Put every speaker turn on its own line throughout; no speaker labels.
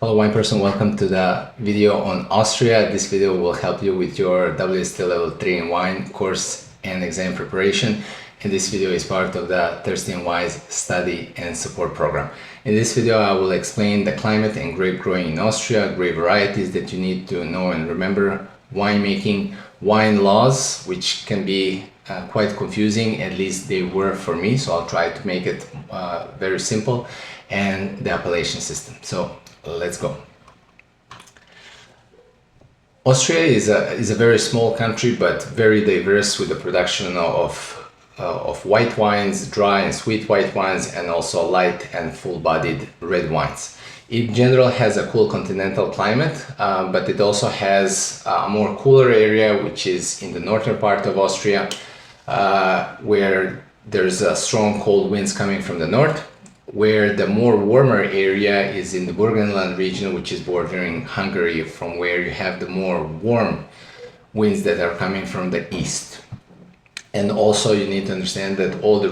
Hello wine person, welcome to the video on Austria. This video will help you with your WSET level 3 in wine course and exam preparation. And this video is part of the Thirsty and Wise study and support program. In this video I will explain the climate and grape growing in Austria, grape varieties that you need to know and remember, winemaking, wine laws, which can be quite confusing, at least they were for me, so I'll try to make it very simple, and the appellation system. So let's go. Austria is a very small country, but very diverse with the production of white wines, dry and sweet white wines, and also light and full-bodied red wines. In general, has a cool continental climate, but it also has a more cooler area, which is in the northern part of Austria, where there's a strong cold winds coming from the north, where the more warmer area is in the Burgenland region, which is bordering Hungary, from where you have the more warm winds that are coming from the east. And also you need to understand that all the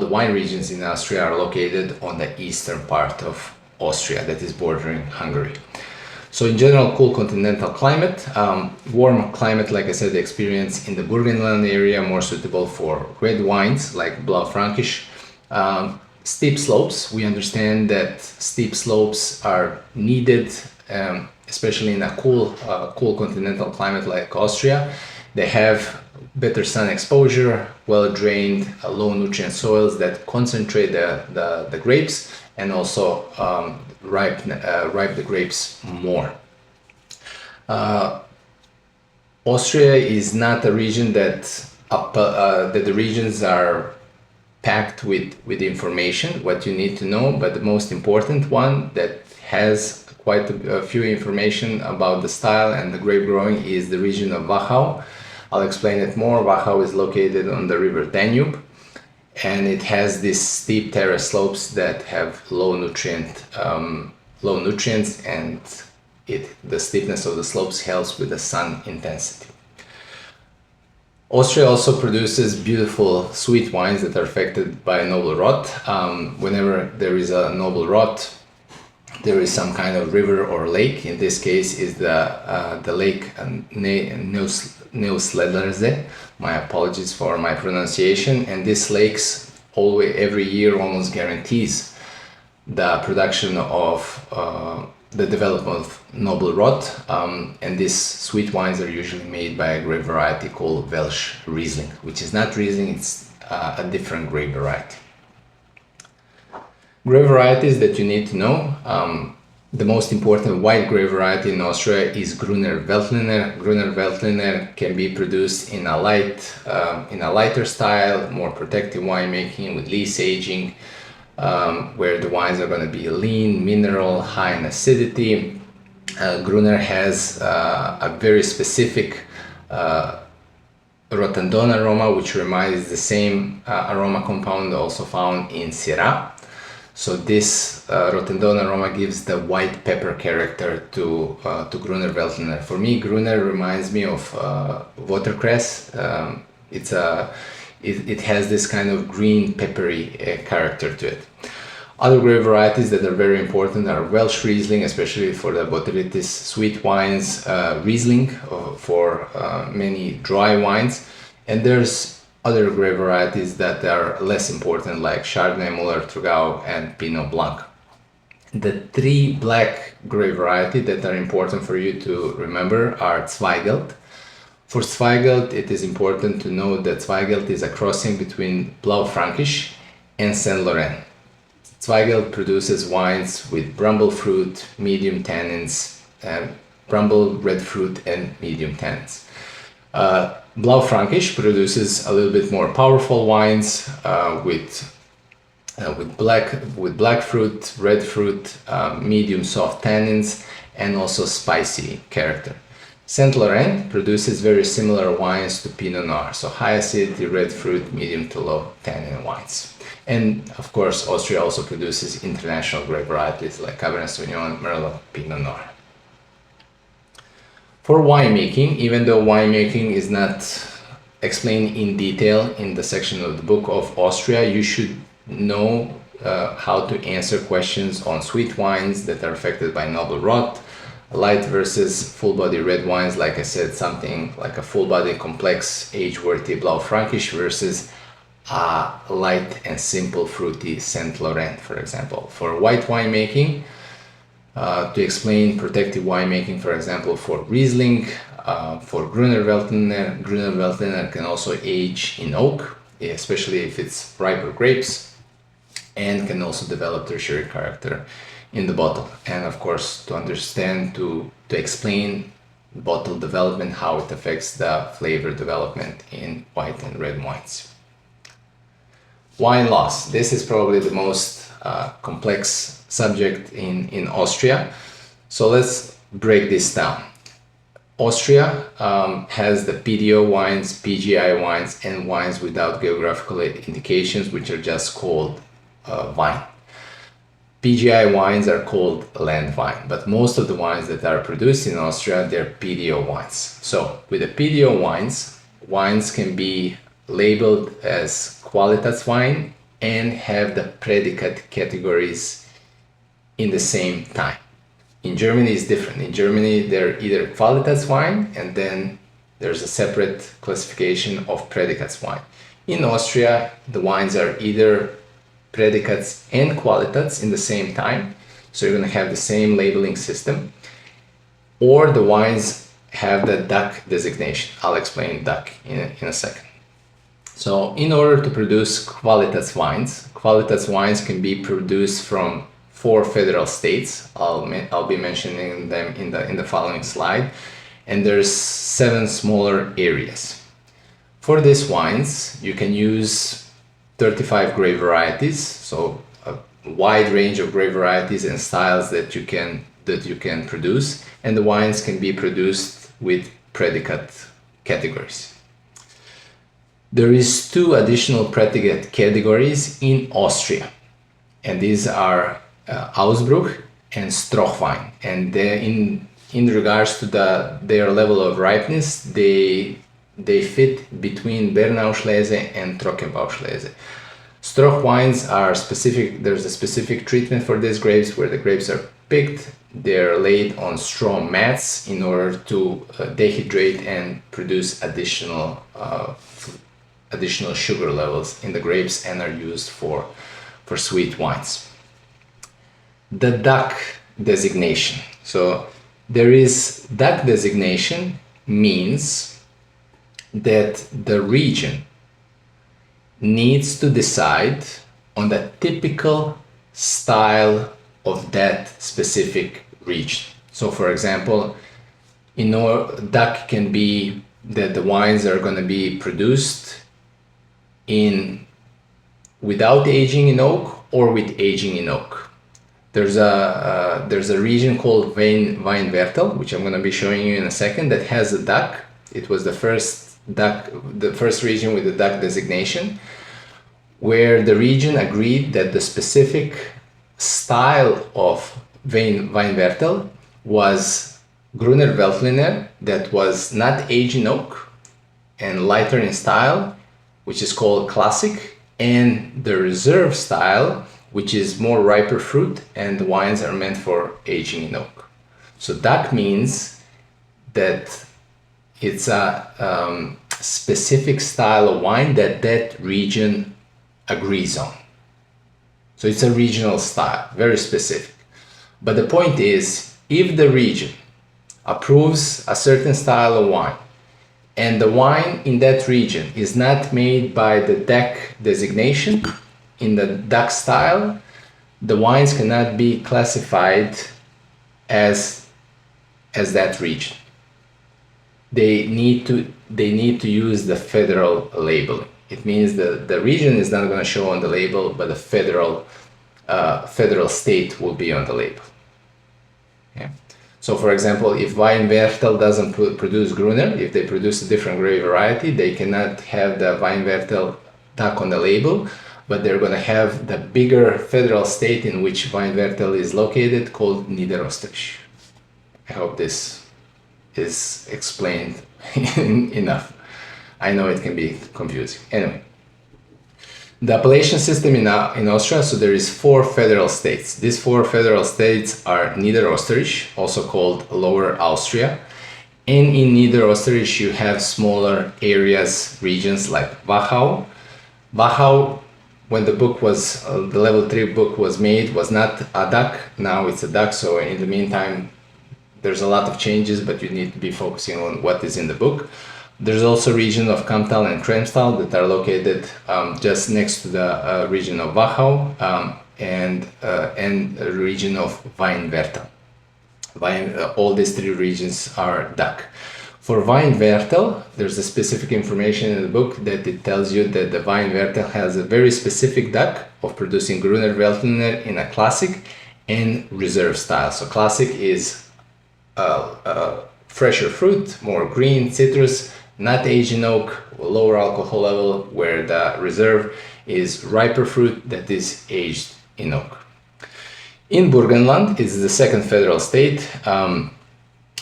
wine regions in Austria are located on the eastern part of Austria that is bordering Hungary. So in general, cool continental climate, warm climate, like I said, the experience in the Burgenland area, more suitable for red wines like Blaufränkisch. Steep slopes, we understand that steep slopes are needed, especially in a cool continental climate like Austria. They have better sun exposure, well-drained, low nutrient soils that concentrate the grapes and also ripe the grapes more. Austria is not a region that the regions are packed with information, what you need to know, but the most important one that has quite a few information about the style and the grape growing is the region of Wachau. I'll explain it more. Wachau is located on the river Danube, and it has these steep terrace slopes that have low nutrients, and the steepness of the slopes helps with the sun intensity. Austria also produces beautiful sweet wines that are affected by noble rot. Whenever there is a noble rot, there is some kind of river or lake. In this case is the lake Neusiedlersee. My apologies for my pronunciation. And this lakes every year almost guarantees the production of the development of noble rot, and these sweet wines are usually made by a grape variety called Welsh Riesling, which is not Riesling, it's a different grape variety. Grape varieties that you need to know. The most important white grape variety in Austria is Grüner Veltliner. Grüner Veltliner can be produced in a lighter style, more protective winemaking with lees aging, where the wines are going to be lean, mineral, high in acidity. Grüner has a very specific Rotandone aroma, which reminds the same aroma compound also found in Syrah. So this Rotandone aroma gives the white pepper character to Grüner Veltliner. For me, Grüner reminds me of watercress. It has this kind of green peppery character to it. Other grape varieties that are very important are Welsh Riesling, especially for the botrytis sweet wines, Riesling for many dry wines, and there's other grape varieties that are less important like Chardonnay, Muller, Trugau, and Pinot Blanc. The three black grape varieties that are important for you to remember are Zweigelt. For Zweigelt, it is important to know that Zweigelt is a crossing between Blaufränkisch and Saint Laurent. Zweigelt produces wines with bramble fruit, medium tannins, bramble red fruit, and medium tannins. Blaufränkisch produces a little bit more powerful wines with black fruit, red fruit, medium soft tannins, and also spicy character. Saint Laurent produces very similar wines to Pinot Noir, so high acidity, red fruit, medium to low tannin wines. And of course, Austria also produces international grape varieties like Cabernet Sauvignon, Merlot, Pinot Noir. For winemaking, even though winemaking is not explained in detail in the section of the book of Austria, you should know how to answer questions on sweet wines that are affected by noble rot, light versus full body red wines, like I said, something like a full body complex age-worthy Blaufränkisch versus light and simple fruity Saint Laurent, for example. For white wine making, to explain protective winemaking, for example, for Riesling, for Gruner Veltliner. Gruner Veltliner can also age in oak, especially if it's riper grapes, and can also develop tertiary character in the bottle. And of course, to understand, to explain bottle development, how it affects the flavor development in white and red wines. Wine loss. This is probably the most complex subject in Austria. So let's break this down. Austria has the PDO wines, PGI wines, and wines without geographical indications, which are just called wine. PGI wines are called land wine, but most of the wines that are produced in Austria, they're PDO wines. So with the PDO wines, wines can be labeled as Qualitätswein and have the predicate categories in the same time. In Germany, it's different. In Germany, they're either Qualitätswein and then there's a separate classification of Prädikatswein. In Austria, the wines are either predicates and qualitats in the same time, so you're going to have the same labeling system, or the wines have the DAC designation. I'll explain DAC in a second. So in order to produce qualitats wines can be produced from 4 federal states. I'll be mentioning them in the following slide, and there's 7 smaller areas. For these wines, you can use 35 grape varieties, so a wide range of grape varieties and styles that you can produce, and the wines can be produced with predicate categories. There is 2 additional predicate categories in Austria, and these are Ausbruch and Strohwein, and in regards to their level of ripeness, they fit between Bernauschlese and Trockenbauschlese. Stroh wines are specific. There's a specific treatment for these grapes where the grapes are picked, they're laid on straw mats in order to dehydrate and produce additional sugar levels in the grapes and are used for sweet wines. The DAC designation. So there is DAC designation means that the region needs to decide on the typical style of that specific region. So for example, DAC can be that the wines are going to be produced without aging in oak or with aging in oak. There's a region called Weinviertel, which I'm going to be showing you in a second, that has a DAC. It was the first region with the DAC designation, where the region agreed that the specific style of Weinviertel was Gruner Veltliner, that was not aged in oak and lighter in style, which is called classic, and the reserve style, which is more riper fruit, and the wines are meant for aging in oak. So that means that it's a specific style of wine that region agrees on. So it's a regional style, very specific. But the point is, if the region approves a certain style of wine, and the wine in that region is not made by the DAC designation, in the DAC style, the wines cannot be classified as that region. They need to use the federal labeling. It means the region is not going to show on the label, but the federal state will be on the label. Okay. So for example, if Weinviertel doesn't produce Gruner, if they produce a different grape variety, they cannot have the Weinviertel DAC on the label, but they're going to have the bigger federal state in which Weinviertel is located, called Niederösterreich. I hope this is explained enough. I know it can be confusing. Anyway, The appellation system in Austria, so there is 4 federal states. These 4 federal states are Niederösterreich, also called Lower Austria. And in Niederösterreich you have smaller areas, regions like Wachau. Wachau, when the book was, the level 3 book was made, was not a DAC, now it's a DAC, so in the meantime there's a lot of changes, but you need to be focusing on what is in the book. There's also a region of Kamptal and Kremstal that are located just next to the region of Wachau, and a region of Weinviertel. All these 3 regions are DAC. For Weinviertel, there's a specific information in the book that it tells you that the Weinviertel has a very specific DAC of producing Gruner Veltliner in a classic and reserve style. So classic is fresher fruit, more green, citrus, not aged in oak, lower alcohol level, where the reserve is riper fruit that is aged in oak. In Burgenland, it's the 2nd federal state.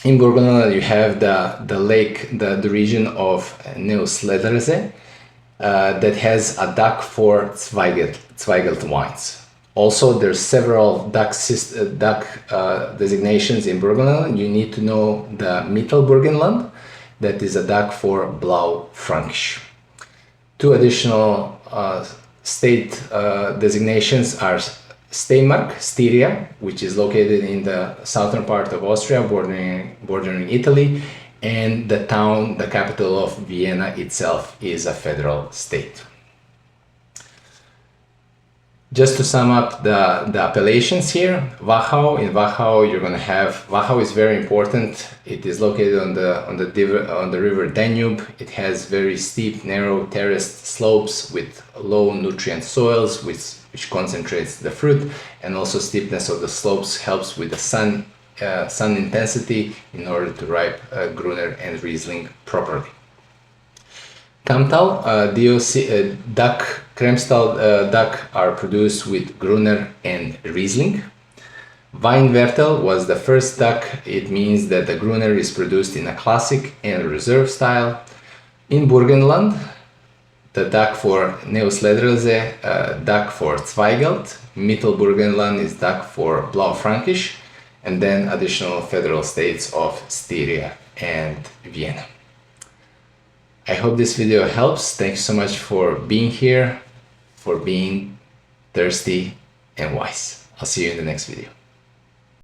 In Burgenland you have the lake, the region of Neuss-Ledersee that has a DAC for Zweigelt wines. Also, there's several DAC designations in Burgenland. You need to know the Mittelburgenland, that is a DAC for Blau Frankisch. 2 additional state designations are Steiermark, Styria, which is located in the southern part of Austria, bordering Italy, and the town, the capital of Vienna itself, is a federal state. Just to sum up the appellations here, Wachau, in Wachau you're going to have, Wachau is very important. It is located on the river Danube. It has very steep, narrow, terraced slopes with low nutrient soils, which concentrates the fruit, and also steepness of the slopes helps with the sun intensity in order to ripe Gruner and Riesling properly. Kamptal, DAC, Kremstal DAC are produced with Gruner and Riesling. Weinviertel was the first DAC. It means that the Gruner is produced in a classic and reserve style. In Burgenland, the DAC for Neuss-Ledersee, DAC for Zweigelt, Mittelburgenland is DAC for Blau Frankisch, and then additional federal states of Styria and Vienna. I hope this video helps. Thanks so much for being here, for being thirsty and wise. I'll see you in the next video.